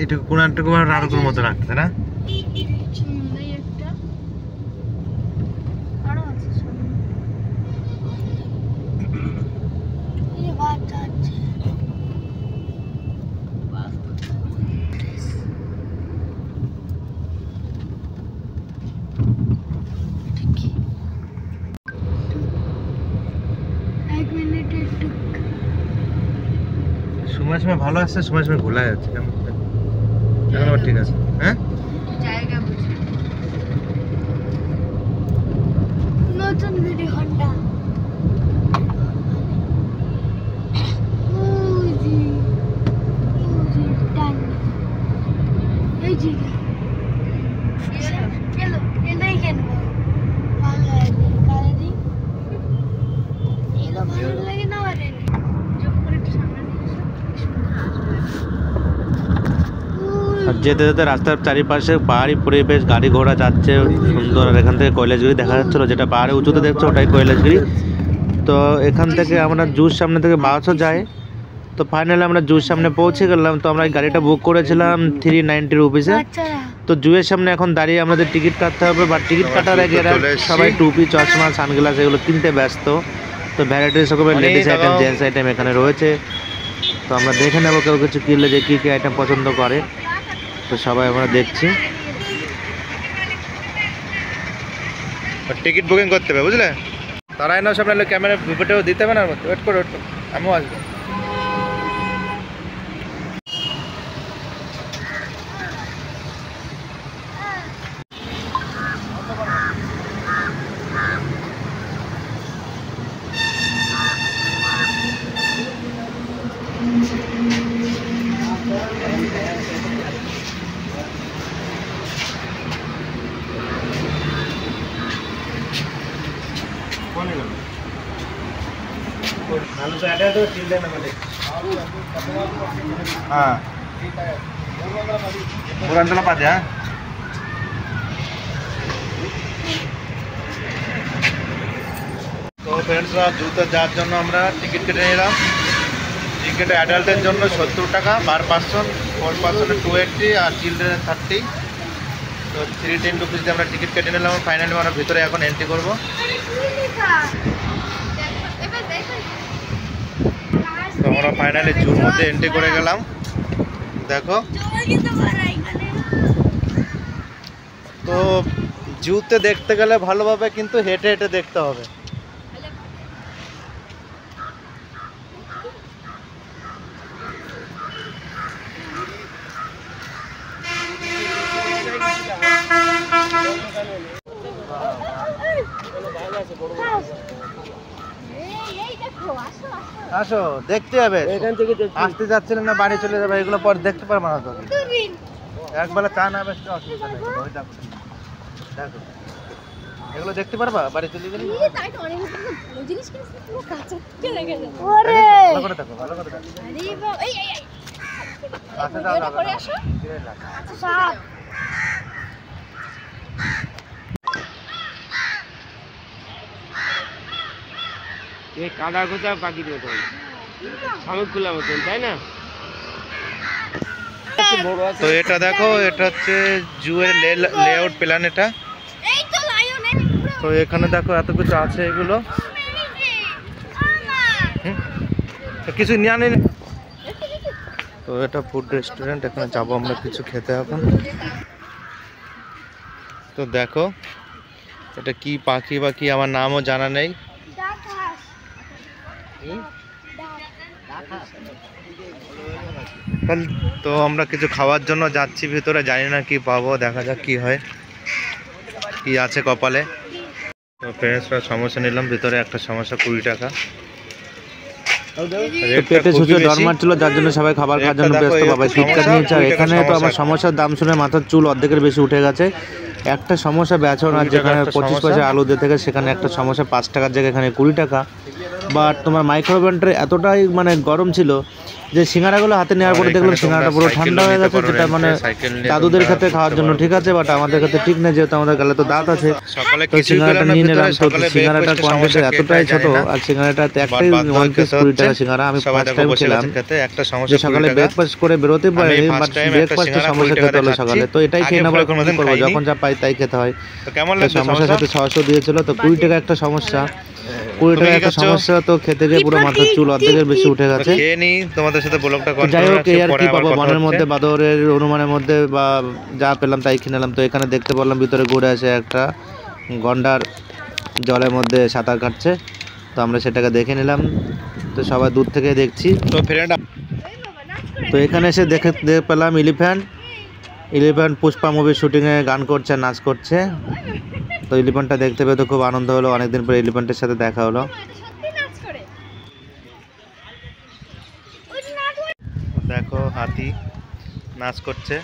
[SPEAKER 1] এটা কোন একটা রারকুর মতো রাখছে না। সময় সময় ভালো আসছে, সময় সময় ভোলা যাচ্ছে। এখন আবার ঠিক আছে। হ্যাঁ
[SPEAKER 3] জায়গা বুঝে নতুন গাড়ি হন্ডা। এই যে চলো এটাই কেন ভালো লাগে কালারি, এগুলো ভালো লাগে না। আরে
[SPEAKER 1] আর যেতে যেতে রাস্তার চারিপাশে পাহাড়ি পরিবেশ, গাড়ি ঘোড়া যাচ্ছে সুন্দর। আর এখান থেকে কৈলাসগিরি দেখা যাচ্ছিলো, যেটা পাহাড়ে উঁচুতে দেখছো ওটাই কৈলাসগিরি। তো এখান থেকে আমরা জুর সামনে থেকে বাসও যায়। তো ফাইনালি আমরা জুর সামনে পৌঁছে গেলাম। তো আমরা এই গাড়িটা বুক করেছিলাম 390 রুপিসে। তো জুয়ের সামনে এখন দাঁড়িয়ে আমাদের টিকিট কাটতে হবে, বা টিকিট কাটার আগে এরা সবাই টুপি, চশমা, সানগ্লাস এগুলো কিনতে ব্যস্ত। তো ভ্যারাইটিস রকমের লেডিস আইটেম, জেন্টস আইটেম এখানে রয়েছে। তো আমরা দেখে নেবো কেউ কিছু কিনলে যে কী কী আইটেম পছন্দ করে। তো সবাই আমরা দেখছি।
[SPEAKER 2] টিকিট বুকিং করতে হবে বুঝলে। তারাই না সব নাহলে ক্যামেরা ভিডিও দিতে হবে না, ওয়েট করো আমিও আসবো। हाँ पुरानतला पाते हाँ তো ফ্রেন্ডসরা জুতো যাওয়ার জন্য আমরা টিকিট কেটে নিলাম। টিকিট অ্যাডাল্টের জন্য 70 টাকা, পার পার্সন, 4 পার্সনের 280 আর চিলড্রেনের 30। তো 310 রুপিস দিয়ে আমরা টিকিট কেটে নিলাম। ফাইনালি আমরা ভিতরে এখন এন্ট্রি করব। তো আমরা ফাইনালি জুর মধ্যে এন্ট্রি করে গেলাম। দেখো তো জুতে দেখতে গেলে ভালোভাবে কিন্তু হেঁটে হেঁটে দেখতে হবে। আসো দেখতে হবে,
[SPEAKER 4] এখান থেকে
[SPEAKER 2] আসতে যাচ্ছিলেন না বাড়ি চলে যাবে, এগুলো পর দেখতে পারবো না তো। একবেলা চা না বেশ অসুবিধা নেই। ওই দেখো দেখো এগুলো দেখতে পারবা বাড়ি চলে গেলে। ভালো করে দেখো, ভালো করে দেখো। কাছে যাও না,
[SPEAKER 4] এই কাদা কোচা পাখির মতন, শামুক খোলা মতন, তাই না?
[SPEAKER 2] তো এটা দেখো, এটা হচ্ছে জুয়ের লেআউট প্ল্যান এটা। তো এখানে দেখো এত কিছু আছে এগুলো, কিছু নিয়ে আনি। তো এটা ফুড রেস্টুরেন্ট, এখানে যাবো আমরা কিছু খেতে এখন। তো দেখো এটা কি পাখি বা কি, আমার নামও জানা নেই। তো আমরা কিছু খাওয়ার জন্য যাচ্ছি ভিতরে, জানি না কি পাবো, দেখা যাক কি হয়, কি আছে কপালে। তো ফ্রেন্ডসরা সমস্যা নিলাম, ভিতরে একটা সমস্যা 20 টাকা।
[SPEAKER 1] পেটে ছুঁচো ডরমার ছিল, যার জন্য সবাই খাবার খাওয়ার জন্য ব্যস্ত। বাবা টিটকাট নিয়েছে। আর এখানে তো আমার সমস্যার দাম শুনে মাথার চুল অর্ধেকের বেশি উঠে গেছে। একটা সমস্যা বেচন, আর যেখানে 25 পয়সা আলু দিয়ে থেকে সেখানে একটা সমস্যা 5 টাকার জায়গায় এখানে 20 টাকা। বাট তোমার মাইক্রোওভেনটা এতটাই মানে গরম ছিল যে সিঙ্গারাগুলো হাতে নেওয়ার পরে দেখলাম সিঙ্গারাটা পুরো ঠান্ডা হয়ে গেছে, যেটা মানে দাদুদের ক্ষেত্রে খাওয়ার জন্য ঠিক আছে, বাট আমাদের ক্ষেত্রে ঠিক নেই, যেহেতু আমাদের গালে তো দাঁত আছে। তো সিঙ্গারাটা নিয়ে নিলাম। তো সিঙ্গারাটার কোয়ান্টিটি এতটাই ছোট, আর সিঙ্গারাটাতে একটাই 1 পিস 20 টাকা সিঙ্গারা। আমি ফার্স্ট টাইম খেলাম, যে সকালে ব্রেকফাস্ট করে বেরোতে পারিনি, বাট ব্রেকফাস্টে সমস্যা খেতে হলো সকালে। তো এটাই খেয়ে নেবো, কি করবো, যখন যা পাই তাই খেতে হয়। সমস্যার সাথে 600 দিয়েছিল। তো 20 টাকা একটা সমস্যা, 20 টাকা একটা সমস্যা। তো খেতে গিয়ে পুরো মাথার চুল অর্ধেকের বেশি উঠে গেছে।
[SPEAKER 2] তোমাদের সাথে ব্লগটা
[SPEAKER 1] যাই হোক, এই আর কি পাবো মনের মধ্যে, বাদরের অনুমানের মধ্যে বা যা পেলাম তাই কিনে নিলাম। তো এখানে দেখতে পারলাম ভিতরে ঘুরে আসে একটা গন্ডার জলের মধ্যে সাঁতার কাটছে। তো আমরা সেটাকে দেখে নিলাম। তো সবাই দূর থেকে দেখছি।
[SPEAKER 2] তো ফ্রেন্ড,
[SPEAKER 1] তো এখানে এসে দেখে পেলাম এলিফ্যান্ট পুষ্পা মুভির শুটিংয়ে গান করছে, নাচ করছে। তো এলিফ্যান্টটা দেখতে পেয়ে তো খুব আনন্দ হলো, অনেকদিন পরে এলিফ্যান্টের সাথে দেখা হলো।
[SPEAKER 2] দেখো হাতি নাচ করছে।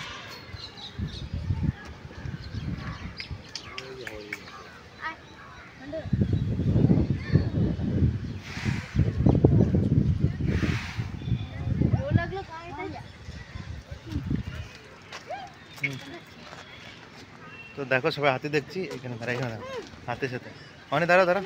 [SPEAKER 2] তো দেখো সবাই হাতি দেখছি, এখানে দাঁড়া, এখানে দাঁড়া, হাতির সাথে অনেক দাঁড়া দাঁড়া।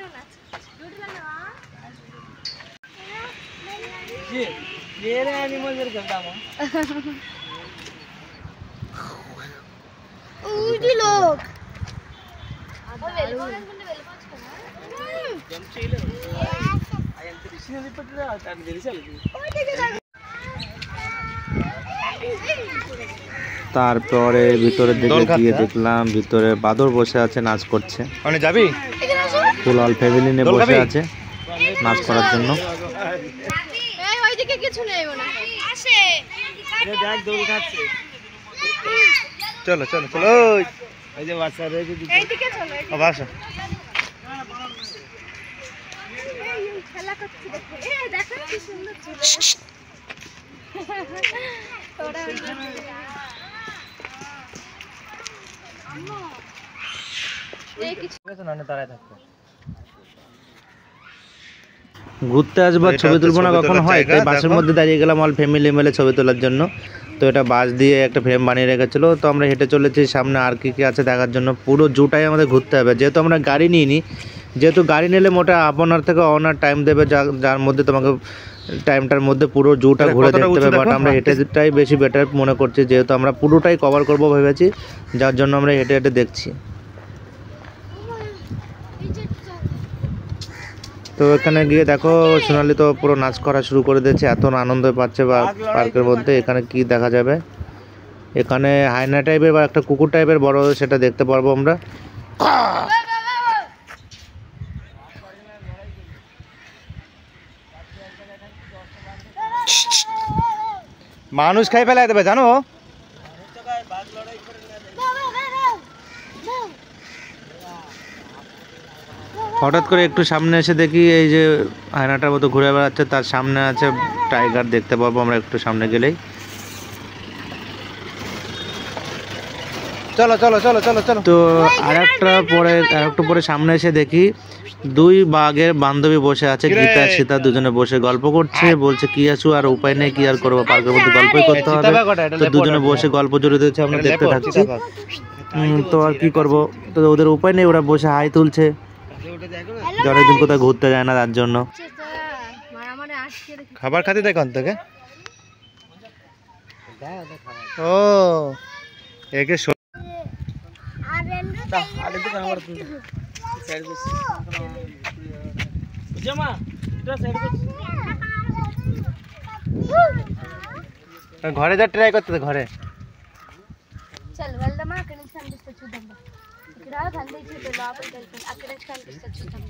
[SPEAKER 3] লোক
[SPEAKER 1] তারপরে ভিতরে দিকে গিয়ে দেখলাম ভিতরে বাদর বসে আছে, নাচ করছে।
[SPEAKER 2] মানে যাবি
[SPEAKER 1] ফুল অল ফ্যামিলি নিয়ে বসে আছে নাচ করার জন্য।
[SPEAKER 3] এই ওইদিকে কিছু নেই মনে হয় আসে
[SPEAKER 4] দেখ দোল খাচ্ছে।
[SPEAKER 2] চলো চলো চলো
[SPEAKER 4] এই যে বাচ্চা রয়েছে দুটো।
[SPEAKER 3] এইদিকে চলো
[SPEAKER 2] বাসা
[SPEAKER 3] এই খেলা করছে দেখো এই দেখো কি সুন্দর ছিল তোরা আম্মা এই কিছু
[SPEAKER 1] ঘুরতে আসবো আর ছবি তুলবো না কখন হয়, তাই বাসের মধ্যে দাঁড়িয়ে গেলাম অল ফ্যামিলি মিলে ছবি তোলার জন্য। তো এটা বাস দিয়ে একটা ফ্রেম বানিয়ে রেখেছিলো, তো আমরা হেঁটে চলেছি সামনে আর কি আছে দেখার জন্য। পুরো জুটাই আমাদের ঘুরতে হবে, যেহেতু আমরা গাড়ি নিইনি, যেহেতু গাড়ি নিলে মোটা আপনার থেকে অনার টাইম দেবে, যার মধ্যে তোমাকে টাইমটার মধ্যে পুরো জুটা ঘুরে দেখতে হবে। বাট আমরা হেঁটেটাই বেশি বেটার মনে করছি, যেহেতু আমরা পুরোটাই কভার করবো ভেবেছি, যার জন্য আমরা হেঁটে হেঁটে দেখছি। তো এখানে গিয়ে দেখো সোনালি তো পুরো নাচ করা শুরু করে দিয়েছে, এত আনন্দ পাচ্ছে বা পার্কের মধ্যে। এখানে কি দেখা যাবে, এখানে হায়না টাইপের বা একটা কুকুর টাইপের বড়, সেটা দেখতে পারবো আমরা।
[SPEAKER 2] মানুষ খাই ফেলাই দেবে জানো।
[SPEAKER 1] হঠাৎ করে একটু সামনে এসে দেখি এই যে আয়নাটার মতো ঘুরে বেড়াচ্ছে, তার সামনে আছে টাইগার, দেখতে পাবো আমরা একটু সামনে গেলেই।
[SPEAKER 2] চলো চলো চলো চলো চলো।
[SPEAKER 1] তো আরেকটু পরে সামনে এসে দেখি দুই বাঘের বান্ধবী বসে আছে, গীতা সীতা দুজনে বসে গল্প করছে। বলছে কি আছো, আর উপায় নেই, কি আর করবো, পার্কের মধ্যে গল্পই করতে হবে। তো দুজনে বসে গল্প জড়িয়ে দিয়েছে, আমরা দেখতে থাকছি। তো আর কি করবো, তো ওদের উপায় নেই, ওরা বসে হাই তুলছে, অনেকদিন কোথাও ঘুরতে যায় না তার জন্য।
[SPEAKER 2] খাবার খাতে দেখুন তোকে। ও একে ঘরে যা ট্রাই করতে ঘরে।
[SPEAKER 3] చల్ వెళ్దామా అక్కడ నుంచి కనిపిస్తే చూద్దాం ఇక్కడ కనిపించే లోపలికి వెళ్తాం అక్కడ నుంచి కనిపిస్తే చూద్దాం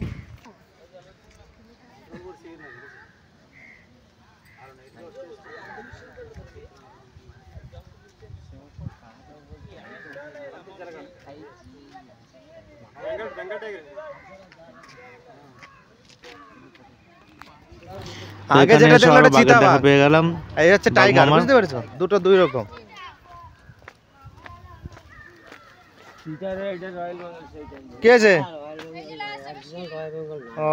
[SPEAKER 2] আগে যেটা দেখলে ওটা চিতা
[SPEAKER 1] দেখা পেয়ে গেলাম,
[SPEAKER 2] এই হচ্ছে টাইগার, বুঝতে পেরেছো? দুটো দুই রকম। কে আছে? ও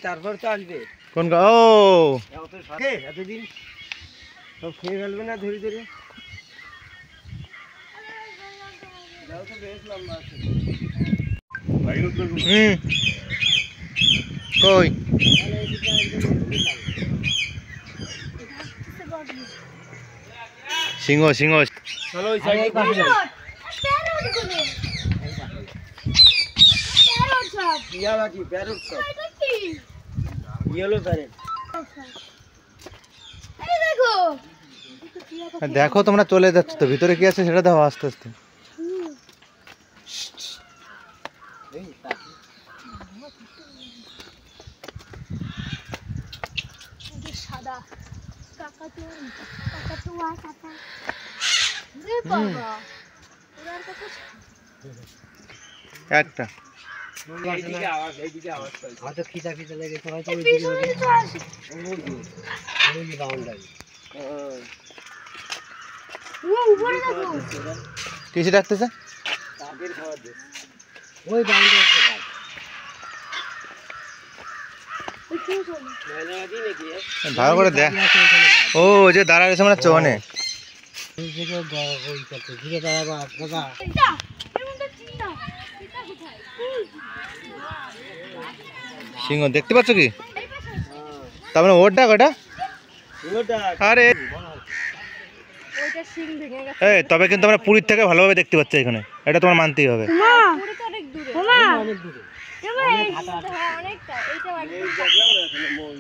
[SPEAKER 4] তারপর তো আসবে
[SPEAKER 2] কোন ও
[SPEAKER 4] এতদিন সব খেয়ে ফেলবে না ধরে ধরে।
[SPEAKER 2] কই সিংহ সিংহ।
[SPEAKER 4] চলো ওই সাইডে প্যারট সব ইয়েলো প্যারট।
[SPEAKER 2] দেখো তোমরা চলে যাচ্ছ তো, ভিতরে কি আছে সেটা দেখো আস্তে আস্তে।
[SPEAKER 3] সাদা কাকাতুয়া কাকা রে বাবা ওরার কাছে
[SPEAKER 2] একটা
[SPEAKER 4] এইদিকে আওয়াজ পাই। আমার তো খিদা খিদা লেগেছে, হয়তো ওই
[SPEAKER 3] পিছনে তো আসে
[SPEAKER 4] দিকে বাউন্ডারি।
[SPEAKER 3] ও উপরে দেখো
[SPEAKER 2] কিছু ডাকতেছে,
[SPEAKER 4] তাদের খাবার দে ওই বাউন্ডারি আছে ভাই।
[SPEAKER 3] ওই কি চলে
[SPEAKER 4] মেলাদি নাকি
[SPEAKER 2] ভালো করে দেখ। ও যে দাঁড়া রয়েছে মানে চনে
[SPEAKER 4] ওই দিকে ওই করতে ঘুরে দাঁড়াবা দাদা।
[SPEAKER 3] চিতা এমনটা চিতা চিতা কোথায়
[SPEAKER 2] সিংহ দেখতে পাচ্ছ কি? তার মানে ওর ডাক ওটা।
[SPEAKER 4] ওটা
[SPEAKER 2] আরে
[SPEAKER 3] ওইটা শিং ভেঙে গেছে
[SPEAKER 2] এই তবে কিন্তু আমরা পুরীর থেকে ভালোভাবে দেখতে পাচ্ছি এখানে, এটা তোমার মানতেই হবে।
[SPEAKER 3] মা পুরো তো অনেক দূরে মা
[SPEAKER 4] অনেক দূরে
[SPEAKER 3] অনেকটা এইটা
[SPEAKER 4] এই দেখলাম এখানে মই।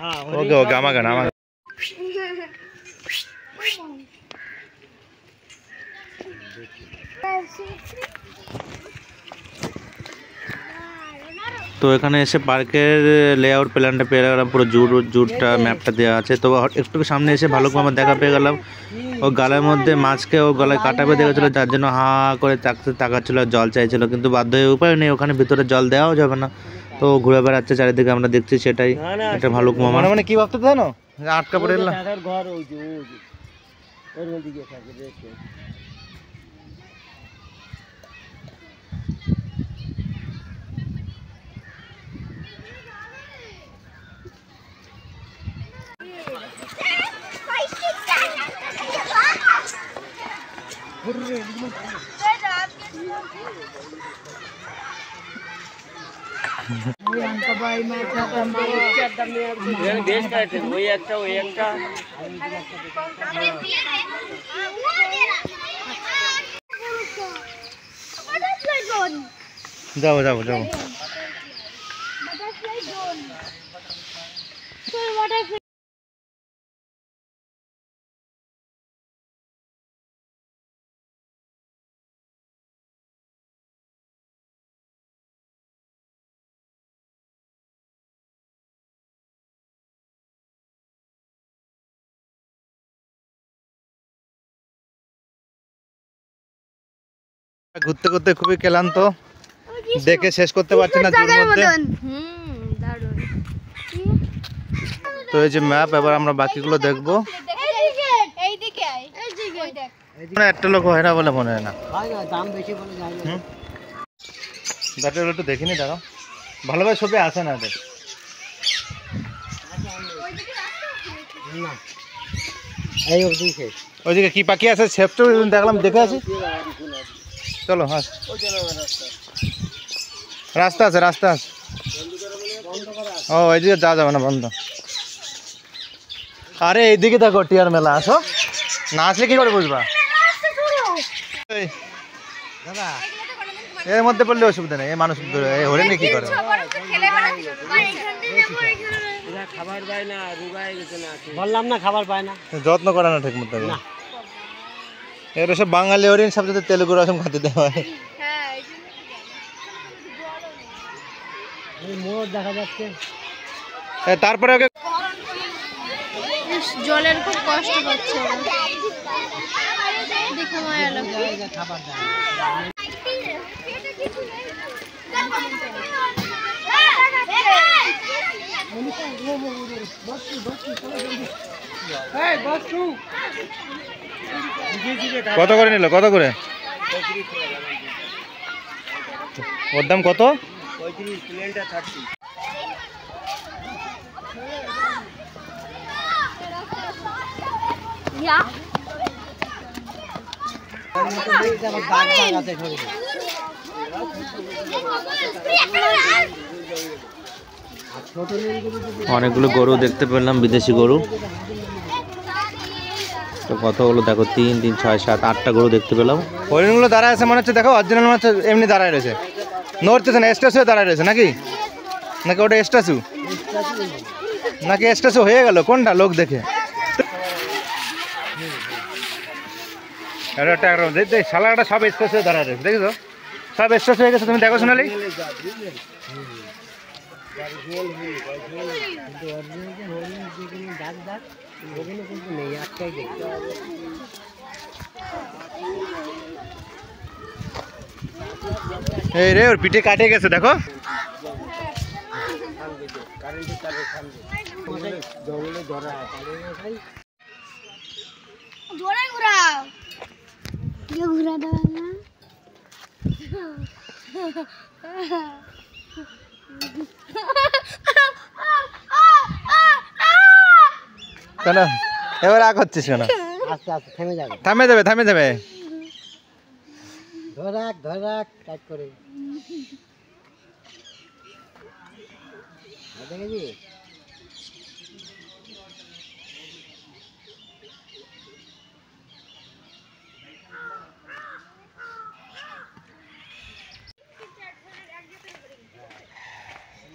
[SPEAKER 4] হ্যাঁ
[SPEAKER 2] ওকে ওকে আমার গান আমার
[SPEAKER 1] তো এখানে এসে পার্কের লেআউট প্ল্যানটা পেয়ে গেলাম, পুরো জুটটা ম্যাপটা দেওয়া আছে। তো একটু সামনে এসে ভালো করে আমার দেখা পেয়ে গেলাম, ও গালের মধ্যে মাছকে ও গলায় কাটা বেঁধে গেছিলো, যার জন্য হা করে তাকাচ্ছিলো, জল চাইছিল, কিন্তু বাধ্য হয়ে উপায় নেই, ওখানে ভিতরে জল দেওয়াও যাবে না। তো ঘুরে বেড়াচ্ছে চারিদিকে, আমরা দেখছি সেটাই একটা ভালুক মামা। মানে কি ভাবতে জানো, আটকা পড়ে এলাম।
[SPEAKER 4] ঘর ওই যে ওর দিকে থাকে দেখো।
[SPEAKER 1] যাবো যাবো যাবো। ঘুরতে ঘুরতে খুবই ক্লান্ত, দেখে শেষ করতে পারছি না জুর মধ্যে। তো এই যে ম্যাপ, এবার আমরা বাকিগুলো দেখবো। একটা লোক হয় না বলে মনে হয় না,
[SPEAKER 4] দাম বেশি বলে যায় না।
[SPEAKER 1] ব্যাটারি একটু দেখিনি, দেখো ভালোভাবে ছবি আসে না দেখ। ওইদিকে কি পাখি আছে সেফটো দেখলাম, দেখে আসি। চলো হ্যাঁ, রাস্তা আছে রাস্তা আছে। ও এইদিকে যাওয়া যাবে না, বন্ধ। আরে এইদিকে দেখো টিয়ার মেলা, আসো না আসলে কি করে বুঝবা। এর মধ্যে পড়লে অসুবিধা নেই, এই মানুষ হরিণে কি করে
[SPEAKER 4] খাবার পায় না, রুগায় গেছে না, বললাম না খাবার পায় না,
[SPEAKER 1] যত্ন করে না ঠিক মতো। এর সব বাঙালি হরিণ, সব যাতে তেলুগু রসম খাতে দেওয়া হয়।
[SPEAKER 4] মোড় দেখা যাচ্ছে।
[SPEAKER 1] তারপরে ওকে
[SPEAKER 3] জলের খুব কষ্ট হচ্ছে, দেখো মায়া লাগছে।
[SPEAKER 4] খাবার
[SPEAKER 1] কত করে নিল, কত করে ওর দাম কত?
[SPEAKER 4] 35, প্লেনটা 30।
[SPEAKER 1] অনেকগুলো গরু দেখতে পেলাম, বিদেশি গরু। তো কতগুলো দেখো, 3, 3, 6, 7, 8টা গরু দেখতে পেলাম। হরিণগুলো দাঁড়ায় আছে মনে হচ্ছে, দেখো অরিজিনাল মনে হচ্ছে এমনি দাঁড়ায় রয়েছে, নড়তেছে না, স্ট্যাচু দাঁড়ায় রয়েছে নাকি, নাকি ওটা স্ট্যাচু, নাকি স্ট্যাচু হয়ে গেল, কোনটা লোক দেখে। শালাটা সব স্ট্যাচু দাঁড়ায় রয়েছে, দেখেছো সব স্ট্যাচু হয়ে গেছে, তুমি দেখো সোনালি। এই রে ওর পিঠে কাটে গেছে, দেখো
[SPEAKER 3] জোরে ঘুরাও, ঘুরা দাও না।
[SPEAKER 1] কেন এবার রাগ হচ্ছিস কেন?
[SPEAKER 4] আস্তে আস্তে থেমে যাবে,
[SPEAKER 1] থামে দেবে, থামে দেবে।
[SPEAKER 4] ধরাক ধরাক টাইট করে দেখেছি।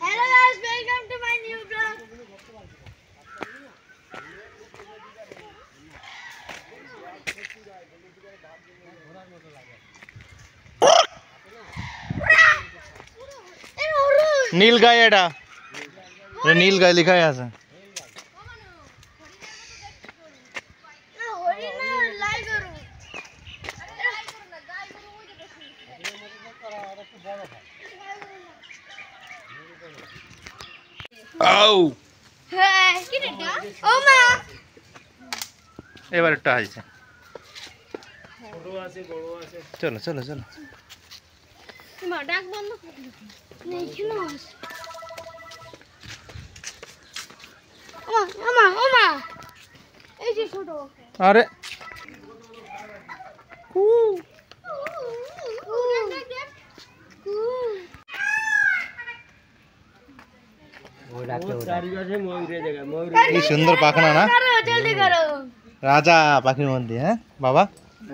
[SPEAKER 3] Hello guys, welcome to my new vlog.
[SPEAKER 1] নীল গায়ে এটা নীল গায়ে লেখাই আছে। এবার একটা আছে, চলো চলো চলো।
[SPEAKER 3] ডাক বন্ধ নেই ছিল। এই যে ছোট
[SPEAKER 1] আরে কি সুন্দর পাখনা না,
[SPEAKER 3] জলদি করো।
[SPEAKER 1] রাজা পাখির মধ্যে। হ্যাঁ বাবা,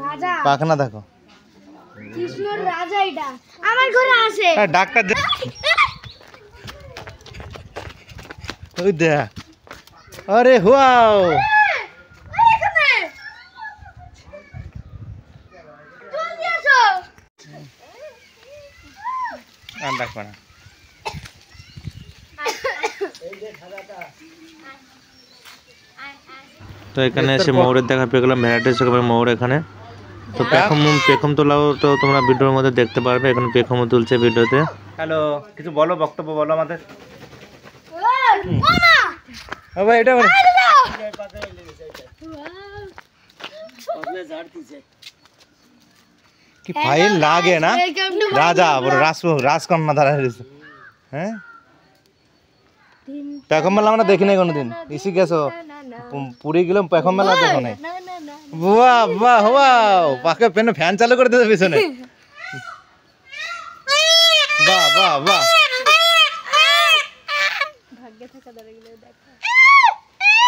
[SPEAKER 3] রাজা
[SPEAKER 1] পাখনা দেখো।
[SPEAKER 3] কৃষ্ণর রাজা এটা আমার ঘরে আছে।
[SPEAKER 1] ডাক্তার ওই দেখ, আরে ওয়াও, ডাকবা না। তো এখানে এসে ময়ূরের দেখা পেয়ে গেলাম, ভ্যারাইটিস রকমের ময়ূর এখানে। তো পেখম তোলাও তো তোমরা ভিডিওর মধ্যে দেখতে পারবে, এখন পেখম তুলছে ভিডিওতে। হ্যালো, কিছু বলো, বক্তব্য বলো আমাদের। ভাই এটা কি ফাইল লাগে না, রাজা বড় রাজকন্যা ধারা হয়েছে। হ্যাঁ পেখম মেলা আমরা দেখি নাই কোনোদিন, ইসি গেছো পুরী গেলাম, পেখম মেলা দেখো নাই। বাহ বাহ বাহ, পাখে পেনে ফ্যান চালু করে দিতে পিছনে। বাহ বাহ বাহ,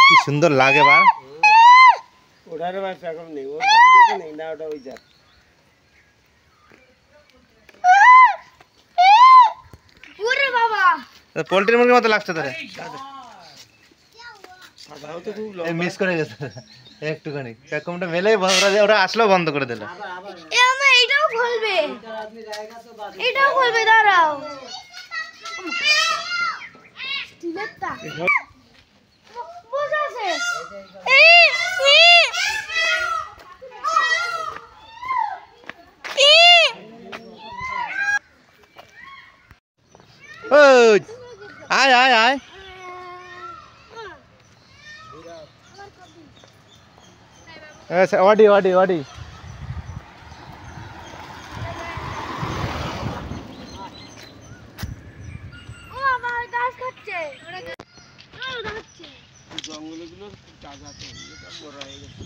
[SPEAKER 1] কি সুন্দর লাগে বা।
[SPEAKER 4] ওটার বাচ্চা এখন নেই, ওর নেই না, ওটা ওই যা
[SPEAKER 1] পোল্ট্রির মুরগির মতো লাগছে তোরে, মিস করে গেছে একটুখানি। পেখমটা মেলে ওরা আসলেও বন্ধ করে দিল।
[SPEAKER 3] এটাও খুলবে, এটাও খুলবে, দাঁড়াও। স্টিলেরটা বসে আছে।
[SPEAKER 1] আয় আয় আয়, ওয়াডি ওয়াডি ওয়াডি।
[SPEAKER 4] জঙ্গলগুলো তাজা তো, এটা মরা হয়ে গেছে।